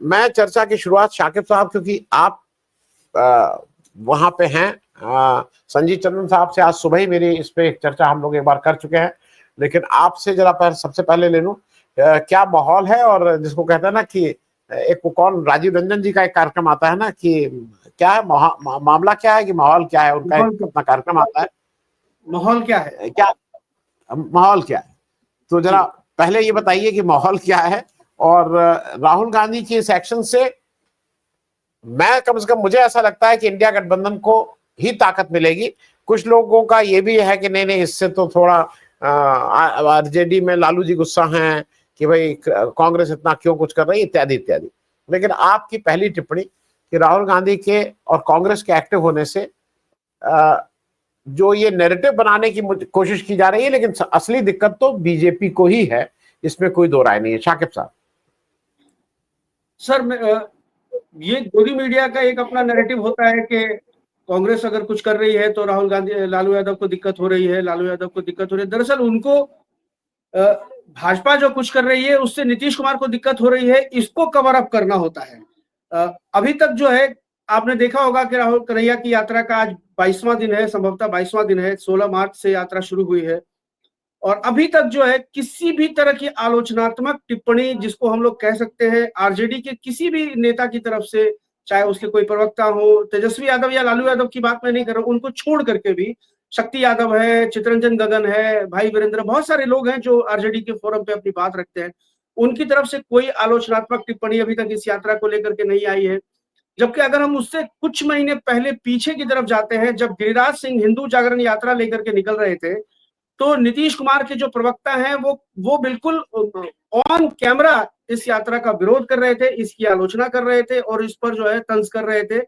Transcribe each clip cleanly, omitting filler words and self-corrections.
मैं चर्चा की शुरुआत शाकिब साहब, क्योंकि आप वहां पे हैं, संजीव चंद्रन साहब से आज सुबह ही मेरी इस पे चर्चा हम लोग एक बार कर चुके हैं, लेकिन आपसे जरा सबसे पहले ले लूं, क्या माहौल है, और जिसको कहते हैं ना कि एक कौन राजीव रंजन जी का एक कार्यक्रम आता है ना कि क्या है मामला क्या है कि माहौल क्या है, उनका एक अपना कार्यक्रम आता है, माहौल क्या है, क्या माहौल क्या है, तो जरा पहले ये बताइए कि माहौल क्या है। और राहुल गांधी के इस एक्शन से मैं कम से कम मुझे ऐसा लगता है कि इंडिया गठबंधन को ही ताकत मिलेगी। कुछ लोगों का ये भी है कि नहीं इससे तो थोड़ा आरजेडी में लालू जी गुस्सा हैं कि भाई कांग्रेस इतना क्यों कुछ कर रही है, इत्यादि इत्यादि। लेकिन आपकी पहली टिप्पणी कि राहुल गांधी के और कांग्रेस के एक्टिव होने से जो ये नैरेटिव बनाने की कोशिश की जा रही है, लेकिन असली दिक्कत तो बीजेपी को ही है, इसमें कोई दो राय नहीं है। शाकिब साहब। सर, ये गोदी मीडिया का एक अपना नैरेटिव होता है कि कांग्रेस अगर कुछ कर रही है तो राहुल गांधी लालू यादव को दिक्कत हो रही है, लालू यादव को दिक्कत हो रही है। दरअसल उनको भाजपा जो कुछ कर रही है उससे नीतीश कुमार को दिक्कत हो रही है, इसको कवर अप करना होता है। अभी तक जो है आपने देखा होगा कि राहुल कन्हैया की यात्रा का आज 22वां दिन है, संभवतः 22वां दिन है, 16 मार्च से यात्रा शुरू हुई है और अभी तक जो है किसी भी तरह की आलोचनात्मक टिप्पणी, जिसको हम लोग कह सकते हैं आरजेडी के किसी भी नेता की तरफ से, चाहे उसके कोई प्रवक्ता हो, तेजस्वी यादव या लालू यादव की बात मैं नहीं कर रहा हूं, उनको छोड़ करके भी शक्ति यादव है, चितरंजन गगन है, भाई वीरेंद्र, बहुत सारे लोग हैं जो आरजेडी के फोरम पे अपनी बात रखते हैं, उनकी तरफ से कोई आलोचनात्मक टिप्पणी अभी तक इस यात्रा को लेकर के नहीं आई है। जबकि अगर हम उससे कुछ महीने पहले पीछे की तरफ जाते हैं, जब गिरिराज सिंह हिंदू जागरण यात्रा लेकर के निकल रहे थे, तो नीतीश कुमार के जो प्रवक्ता हैं वो बिल्कुल ऑन कैमरा इस यात्रा का विरोध कर रहे थे, इसकी आलोचना कर रहे थे और इस पर जो है तंज कर रहे थे।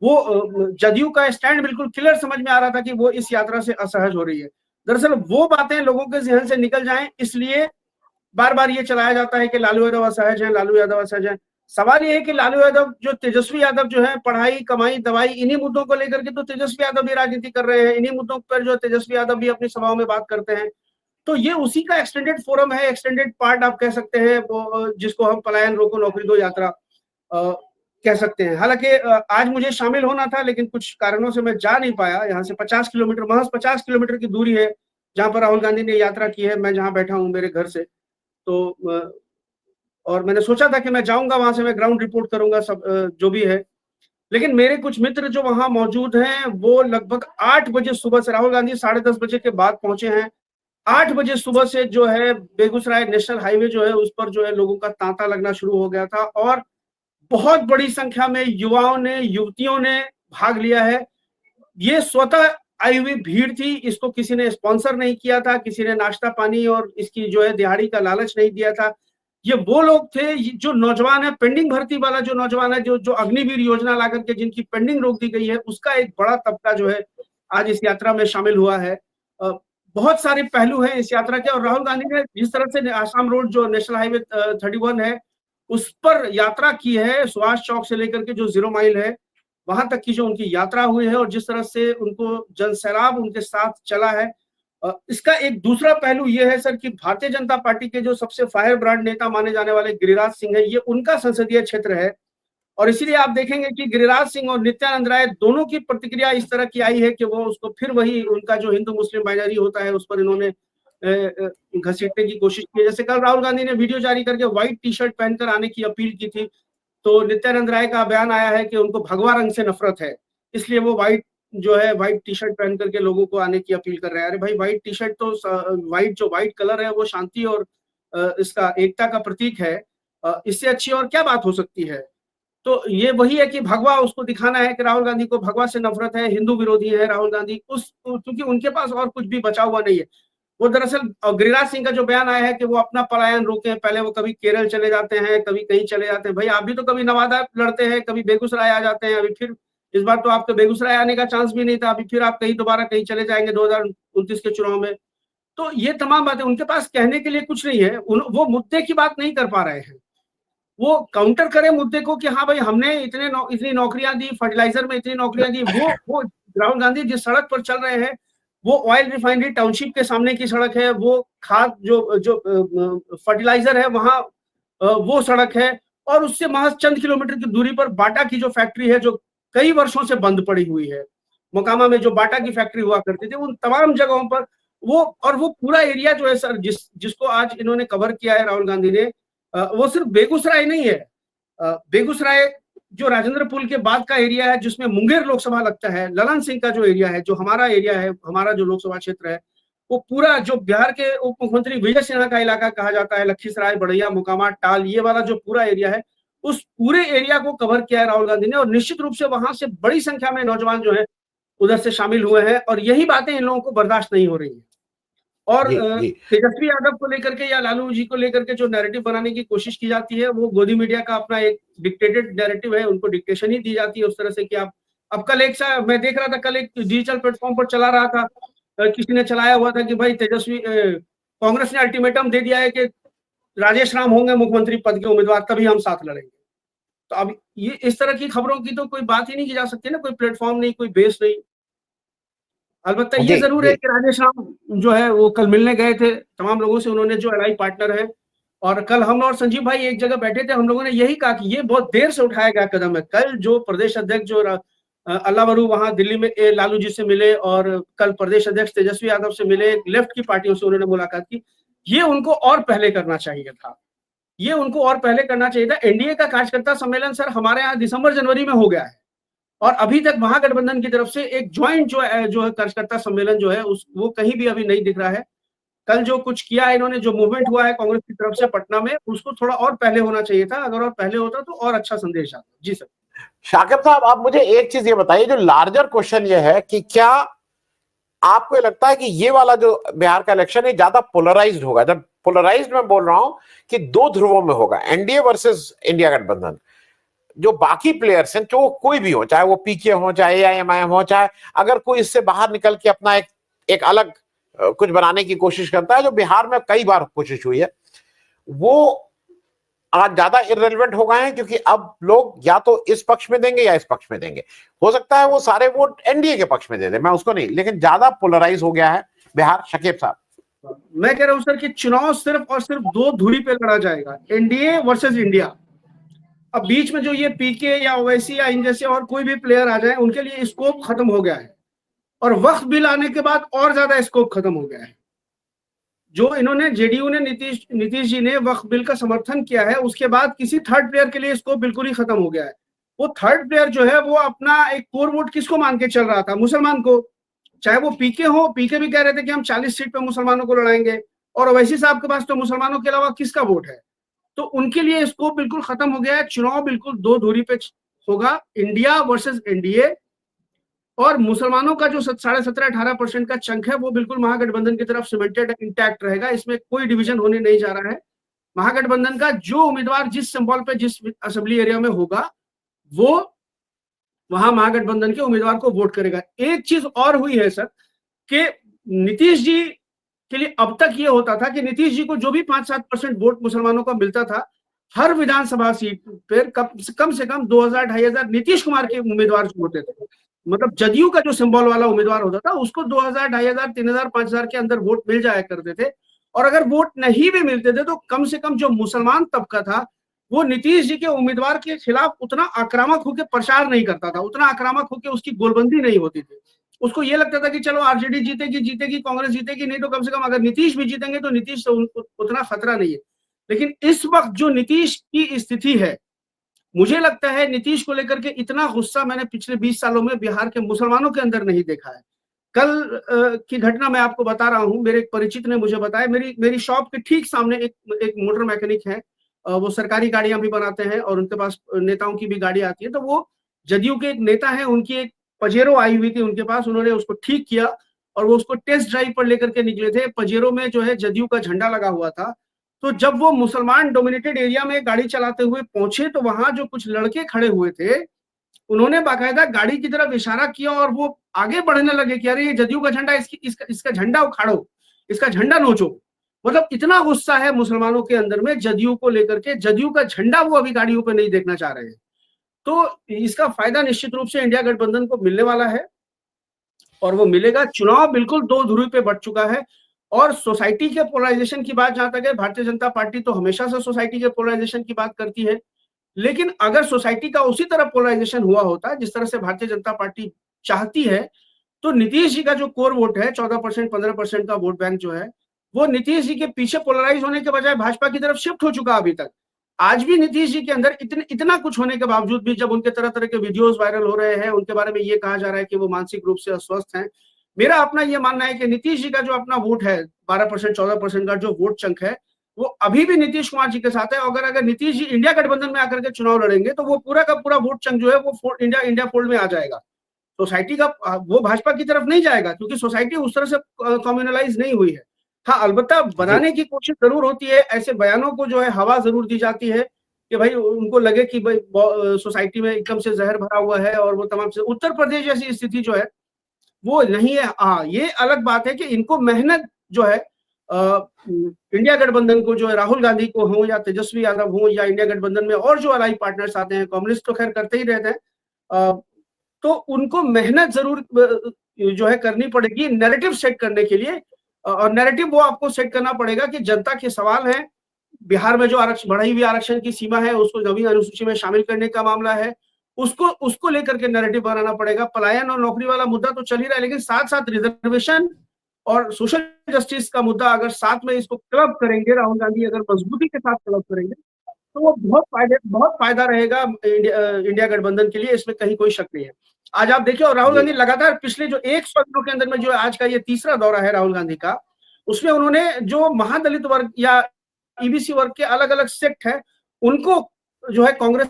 वो जदयू का स्टैंड बिल्कुल क्लियर समझ में आ रहा था कि वो इस यात्रा से असहज हो रही है। दरअसल वो बातें लोगों के जहन से निकल जाएं, इसलिए बार बार ये चलाया जाता है कि लालू यादव असहज है, लालू यादव असहज है। सवाल ये है कि लालू यादव जो तेजस्वी यादव जो है पढ़ाई, कमाई, दवाई, इन्हीं मुद्दों को लेकर के तो तेजस्वी यादव भी राजनीति कर रहे हैं, इन्हीं मुद्दों पर जो तेजस्वी यादव भी अपनी सभाओं में बात करते हैं। तो ये उसी का एक्सटेंडेड फोरम है, एक्सटेंडेड पार्ट आप कह सकते हैं, वो जिसको हम पलायन रोको नौकरी दो यात्रा कह सकते हैं। हालांकि आज मुझे शामिल होना था, लेकिन कुछ कारणों से मैं जा नहीं पाया। यहाँ से 50 किलोमीटर, महज 50 किलोमीटर की दूरी है जहाँ पर राहुल गांधी ने यात्रा की है, मैं जहाँ बैठा हूँ मेरे घर से। तो और मैंने सोचा था कि मैं जाऊंगा वहां से, मैं ग्राउंड रिपोर्ट करूंगा सब जो भी है, लेकिन मेरे कुछ मित्र जो वहां मौजूद हैं वो लगभग 8 बजे सुबह से, राहुल गांधी 10:30 बजे के बाद पहुंचे हैं, 8 बजे सुबह से जो है बेगूसराय नेशनल हाईवे जो है उस पर जो है लोगों का तांता लगना शुरू हो गया था और बहुत बड़ी संख्या में युवाओं ने, युवतियों ने भाग लिया है। ये स्वतः आई हुई भीड़ थी, इसको किसी ने स्पॉन्सर नहीं किया था, किसी ने नाश्ता पानी और इसकी जो है दिहाड़ी का लालच नहीं दिया था। ये वो लोग थे जो नौजवान है, पेंडिंग भर्ती वाला जो नौजवान है, जो अग्निवीर योजना ला करके जिनकी पेंडिंग रोक दी गई है, उसका एक बड़ा तबका जो है आज इस यात्रा में शामिल हुआ है। बहुत सारे पहलू हैं इस यात्रा के, और राहुल गांधी ने जिस तरह से आसाम रोड जो नेशनल हाईवे 31 है उस पर यात्रा की है, सुभाष चौक से लेकर के जो 0 माइल है वहां तक की जो उनकी यात्रा हुई है और जिस तरह से उनको जनसैलाब उनके साथ चला है, इसका एक दूसरा पहलू ये है सर कि भारतीय जनता पार्टी के जो सबसे फायर ब्रांड नेता माने जाने वाले गिरिराज सिंह है, ये उनका संसदीय क्षेत्र है और इसीलिए आप देखेंगे कि गिरिराज सिंह और नित्यानंद राय दोनों की प्रतिक्रिया इस तरह की आई है कि वो उसको फिर वही उनका जो हिंदू मुस्लिम बाइनरी होता है उस पर इन्होंने घसीटने की कोशिश की। जैसे कल राहुल गांधी ने वीडियो जारी करके व्हाइट टी शर्ट पहनकर आने की अपील की थी, तो नित्यानंद राय का बयान आया है कि उनको भगवा रंग से नफरत है, इसलिए वो व्हाइट टी शर्ट पहन करके लोगों को आने की अपील कर रहे हैं। अरे भाई, व्हाइट टी शर्ट तो व्हाइट कलर है वो शांति और इसका एकता का प्रतीक है, इससे अच्छी और क्या बात हो सकती है। तो ये वही है कि भगवा उसको दिखाना है कि राहुल गांधी को भगवा से नफरत है, हिंदू विरोधी है राहुल गांधी, क्योंकि उनके पास और कुछ भी बचा हुआ नहीं है। वो दरअसल गिरिराज सिंह का जो बयान आया है कि वो अपना पलायन रोके, पहले वो कभी केरल चले जाते हैं, कभी कहीं चले जाते हैं। भाई आप भी तो कभी नवादा लड़ते हैं, कभी बेगूसराय आ जाते हैं, अभी फिर इस बार तो आपके बेगूसराय आने का चांस भी नहीं था, अभी फिर आप कहीं दोबारा कहीं चले जाएंगे 2029 के चुनाव में। तो ये तमाम बातें उनके पास कहने के लिए कुछ नहीं है, वो मुद्दे की बात नहीं कर पा रहे हैं। वो काउंटर करे मुद्दे को कि हाँ भाई हमने इतनी नौकरियां दी, फर्टिलाइजर में इतनी नौकरियां दी, वो राहुल गांधी जिस सड़क पर चल रहे हैं वो ऑयल रिफाइनरी टाउनशिप के सामने की सड़क है, वो खाद जो फर्टिलाइजर है वहां वो सड़क है, और उससे महज चंद किलोमीटर की दूरी पर बाटा की जो फैक्ट्री है, जो कई वर्षों से बंद पड़ी हुई है, मोकामा में जो बाटा की फैक्ट्री हुआ करती थी, उन तमाम जगहों पर वो पूरा एरिया जो है सर, जिसको आज इन्होंने कवर किया है राहुल गांधी ने, वो सिर्फ बेगूसराय नहीं है। बेगूसराय जो राजेंद्र पुल के बाद का एरिया है, जिसमें मुंगेर लोकसभा लगता है, ललन सिंह का जो एरिया है, जो हमारा एरिया है, हमारा जो लोकसभा क्षेत्र है, वो पूरा जो बिहार के उप मुख्यमंत्री विजय सिन्हा का इलाका कहा जाता है, लखीसराय, बड़ैया, मोकामा, टाल, ये वाला जो पूरा एरिया है, उस पूरे एरिया को कवर किया है राहुल गांधी ने। और निश्चित रूप से वहां से बड़ी संख्या में नौजवान जो है उधर से शामिल हुए हैं, और यही बातें इन लोगों को बर्दाश्त नहीं हो रही है। और तेजस्वी यादव को लेकर के या लालू जी को लेकर के जो नैरेटिव बनाने की कोशिश की जाती है, वो गोदी मीडिया का अपना एक डिक्टेटेड नैरेटिव है, उनको डिक्टेशन ही दी जाती है उस तरह से कि आप अब कल एक सा मैं देख रहा था, कल एक डिजिटल प्लेटफॉर्म पर चला रहा था, किसी ने चलाया हुआ था कि भाई तेजस्वी कांग्रेस ने अल्टीमेटम दे दिया है कि राजेश राम होंगे मुख्यमंत्री पद के उम्मीदवार, तभी हम साथ लड़ेंगे। तो अब ये इस तरह की खबरों की तो कोई बात ही नहीं की जा सकती ना, कोई प्लेटफॉर्म नहीं, कोई बेस नहीं। अलबत्ता ये जरूर है कि राजेश राम जो है वो कल मिलने गए थे तमाम लोगों से, उन्होंने जो एलाई पार्टनर है, और कल हम और संजीव भाई एक जगह बैठे थे, हम लोगों ने यही कहा कि ये बहुत देर से उठाया गया कदम है। कल जो प्रदेश अध्यक्ष जो अल्लाह वरू वहां दिल्ली में लालू जी से मिले, और कल प्रदेश अध्यक्ष तेजस्वी यादव से मिले, लेफ्ट की पार्टियों से उन्होंने मुलाकात की, ये उनको और पहले करना चाहिए था, ये उनको और पहले करना चाहिए था। एनडीए का कार्यकर्ता सम्मेलन सर हमारे यहाँ दिसंबर जनवरी में हो गया है, और अभी तक महागठबंधन की तरफ से एक ज्वाइंट जो है कार्यकर्ता सम्मेलन जो है वो कहीं भी अभी नहीं दिख रहा है। कल जो कुछ किया है इन्होंने, जो मूवमेंट हुआ है कांग्रेस की तरफ से पटना में, उसको थोड़ा और पहले होना चाहिए था। अगर और पहले होता तो और अच्छा संदेश आता। जी सर। शाकिब साहब, आप मुझे एक चीज ये बताइए, जो लार्जर क्वेश्चन ये है कि क्या आपको लगता है कि ये वाला जो बिहार का इलेक्शन है ज्यादा पोलराइज्ड होगा? जब पोलराइज्ड मैं बोल रहा हूं कि दो ध्रुवों में होगा, एनडीए वर्सेस इंडिया गठबंधन। जो बाकी प्लेयर्स हैं, जो कोई भी हो, चाहे वो पीके हो, चाहे एआईएमआईएम हो, चाहे अगर कोई इससे बाहर निकल के अपना एक अलग कुछ बनाने की कोशिश करता है, जो बिहार में कई बार कोशिश हुई है, वो आज ज्यादा इररिलेवेंट हो गए हैं, क्योंकि अब लोग या तो इस पक्ष में देंगे या इस पक्ष में देंगे। हो सकता है वो सारे वोट एनडीए के पक्ष में दे दे, मैं उसको नहीं, लेकिन ज्यादा पोलराइज हो गया है बिहार। शकीब साहब, मैं कह रहा हूं सर कि चुनाव सिर्फ और सिर्फ दो धुरी पे लड़ा जाएगा, एनडीए वर्सेस इंडिया। अब बीच में जो ये पीके या ओवैसी या इन जैसे और कोई भी प्लेयर आ जाए, उनके लिए स्कोप खत्म हो गया है, और वक्त बिल आने के बाद और ज्यादा स्कोप खत्म हो गया है। जो इन्होंने जेडीयू ने नीतीश जी ने वक्फ बिल का समर्थन किया है, उसके बाद किसी थर्ड प्लेयर के लिए स्कोप बिल्कुल ही खत्म हो गया है। वो थर्ड प्लेयर जो है वो अपना एक कोर वोट किसको मान के चल रहा था? मुसलमान को। चाहे वो पीके हो, पीके भी कह रहे थे कि हम 40 सीट पे मुसलमानों को लड़ाएंगे, और ओवैसी साहब के पास तो मुसलमानों के अलावा किसका वोट है? तो उनके लिए स्कोप बिल्कुल खत्म हो गया है। चुनाव बिल्कुल दो धुरी पे होगा, इंडिया वर्सेस एनडीए, और मुसलमानों का जो 17.5-18% का चंक है वो बिल्कुल महागठबंधन की तरफ सीमेंटेड इंटैक्ट रहेगा। इसमें कोई डिवीजन होने नहीं जा रहा है। महागठबंधन का जो उम्मीदवार जिस सिंबल पे जिस असेंबली एरिया में होगा, वो वहां महागठबंधन के उम्मीदवार को वोट करेगा। एक चीज और हुई है सर कि नीतीश जी के लिए अब तक ये होता था कि नीतीश जी को जो भी 5-7% वोट मुसलमानों का मिलता था, हर विधानसभा सीट पर कम से कम 2000-2500 नीतीश कुमार के उम्मीदवार होते थे। मतलब जदयू का जो सिंबल वाला उम्मीदवार होता था, उसको 2000-2500-3000-5000 के अंदर वोट मिल जाया करते थे। और अगर वोट नहीं भी मिलते थे तो कम से कम जो मुसलमान तबका था, वो नीतीश जी के उम्मीदवार के खिलाफ उतना आक्रामक होकर प्रचार नहीं करता था, उतना आक्रामक होकर उसकी गोलबंदी नहीं होती थी। उसको ये लगता था कि चलो आरजेडी जीतेगी, कांग्रेस जीतेगी, नहीं तो कम से कम अगर नीतीश भी जीतेंगे तो नीतीश से उतना खतरा नहीं है। लेकिन इस वक्त जो नीतीश की स्थिति है, मुझे लगता है नीतीश को लेकर के इतना गुस्सा मैंने पिछले 20 सालों में बिहार के मुसलमानों के अंदर नहीं देखा है। कल की घटना मैं आपको बता रहा हूं, मेरे एक परिचित ने मुझे बताया, मेरी शॉप के ठीक सामने एक मोटर मैकेनिक है, वो सरकारी गाड़ियां भी बनाते हैं और उनके पास नेताओं की भी गाड़ी आती है। तो वो जदयू के एक नेता है, उनकी एक पजेरो आई हुई थी उनके पास, उन्होंने उसको ठीक किया और वो उसको टेस्ट ड्राइव पर लेकर के निकले थे। पजेरो में जो है जदयू का झंडा लगा हुआ था। तो जब वो मुसलमान डोमिनेटेड एरिया में गाड़ी चलाते हुए पहुंचे, तो वहां जो कुछ लड़के खड़े हुए थे, उन्होंने बाकायदा गाड़ी की तरफ इशारा किया और वो आगे बढ़ने लगे कि अरे ये जदयू का झंडा, इसका झंडा उखाड़ो, इसका झंडा नोचो। मतलब इतना गुस्सा है मुसलमानों के अंदर में जदयू को लेकर के, जदयू का झंडा वो अभी गाड़ियों पे नहीं देखना चाह रहे हैं। तो इसका फायदा निश्चित रूप से इंडिया गठबंधन को मिलने वाला है और वो मिलेगा। चुनाव बिल्कुल दो ध्रुव पे बढ़ चुका है। और सोसाइटी के पोलराइजेशन की बात जहां तक है, भारतीय जनता पार्टी तो हमेशा से सोसाइटी के पोलराइजेशन की बात करती है। लेकिन अगर सोसाइटी का उसी तरह पोलराइजेशन हुआ होता जिस तरह से भारतीय जनता पार्टी चाहती है, तो नीतीश जी का जो कोर वोट है 14% 15% का वोट बैंक जो है, वो नीतीश जी के पीछे पोलराइज होने के बजाय भाजपा की तरफ शिफ्ट हो चुका अभी तक। आज भी नीतीश जी के अंदर इतना कुछ होने के बावजूद भी, जब उनके तरह तरह के वीडियोस वायरल हो रहे हैं, उनके बारे में ये कहा जा रहा है कि वो मानसिक रूप से अस्वस्थ हैं, मेरा अपना ये मानना है कि नीतीश जी का जो अपना वोट है 12% 14% का जो वोट चंक है, वो अभी भी नीतीश कुमार जी के साथ है। अगर नीतीश जी इंडिया गठबंधन में आकर के चुनाव लड़ेंगे तो वो पूरा का पूरा वोट चंक जो है वो इंडिया फोल्ड में आ जाएगा। सोसाइटी का वो भाजपा की तरफ नहीं जाएगा, क्योंकि सोसाइटी उस तरह से कम्युनलाइज नहीं हुई है। हाँ, अलबत्ता बनाने की कोशिश जरूर होती है, ऐसे बयानों को जो है हवा जरूर दी जाती है कि भाई उनको लगे कि भाई सोसाइटी में एकदम से जहर भरा हुआ है और वो तमाम से। उत्तर प्रदेश जैसी स्थिति जो है वो नहीं है। हाँ, ये अलग बात है कि इनको मेहनत जो है इंडिया गठबंधन को, जो है राहुल गांधी को हो या तेजस्वी यादव हो या इंडिया गठबंधन में और जो अलाई पार्टनर्स आते हैं, कम्युनिस्ट तो खैर करते ही रहते हैं, तो उनको मेहनत जरूर जो है करनी पड़ेगी नैरेटिव सेट करने के लिए। और नैरेटिव वो आपको सेट करना पड़ेगा कि जनता के सवाल है, बिहार में जो बढ़ी हुई आरक्षण की सीमा है उसको नवीन अनुसूची में शामिल करने का मामला है, उसको लेकर के नैरेटिव बनाना पड़ेगा। पलायन और नौकरी वाला मुद्दा तो चल ही रहा है, लेकिन साथ साथ रिजर्वेशन और सोशल जस्टिस का मुद्दा अगर साथ में इसको क्लब करेंगे, राहुल गांधी अगर मजबूती के साथ क्लब करेंगे, तो वो बहुत फायदा रहेगा इंडिया गठबंधन के लिए, इसमें कहीं कोई शक नहीं है। आज आप देखिए, और राहुल गांधी लगातार पिछले जो 100 दिनों के अंदर में, जो आज का ये तीसरा दौरा है राहुल गांधी का, उसमें उन्होंने जो महादलित वर्ग या ईबीसी वर्ग के अलग अलग सेक्ट है उनको जो है कांग्रेस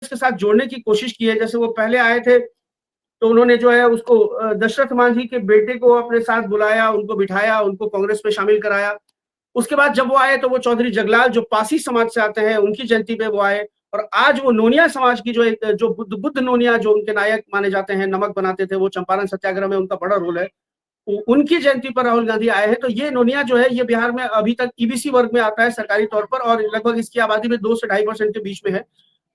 के साथ जोड़ने की कोशिश की है। जैसे वो पहले आए थे तो उन्होंने जो है उसको दशरथ मांझी के बेटे को अपने साथ बुलाया, उनको बिठाया, उनको कांग्रेस में शामिल कराया। उसके बाद जब वो आए तो वो चौधरी जगलाल जो पासी समाज से आते हैं उनकी जयंती पे वो आए, और आज वो नोनिया समाज की जो बुद्ध नोनिया जो उनके नायक माने जाते हैं, नमक बनाते थे, वो चंपारण सत्याग्रह में उनका बड़ा रोल है, उनकी जयंती पर राहुल गांधी आए हैं। तो ये नोनिया जो है ये बिहार में अभी तक ईबीसी वर्ग में आता है सरकारी तौर पर, और लगभग इसकी आबादी में 2 से 2.5% के बीच में है।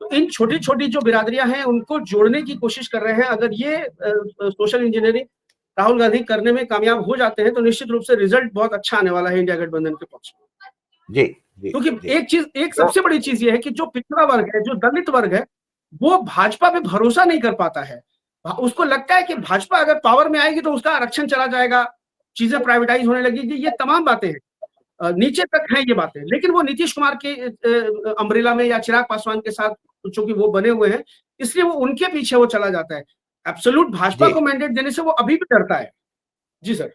तो इन छोटी छोटी जो बिरादरियां हैं उनको जोड़ने की कोशिश कर रहे हैं। अगर ये सोशल इंजीनियरिंग राहुल गांधी करने में कामयाब हो जाते हैं तो निश्चित रूप से रिजल्ट बहुत अच्छा आने वाला है इंडिया गठबंधन के पक्ष में। जी, क्योंकि एक सबसे बड़ी चीज ये है कि जो पिछड़ा वर्ग है, जो दलित वर्ग है, वो भाजपा पे भरोसा नहीं कर पाता है। उसको लगता है कि भाजपा अगर पावर में आएगी तो उसका आरक्षण चला जाएगा, चीजें प्राइवेटाइज होने लगेगी, ये तमाम बातें हैं, नीचे तक हैं ये बातें। लेकिन वो नीतीश कुमार के अम्ब्रेला में या चिराग पासवान के साथ चूंकि वो बने हुए हैं, इसलिए वो उनके पीछे वो चला जाता है। एब्सोल्यूट भाजपा को मैंडेट देने से वो अभी भी डरता है। जी सर।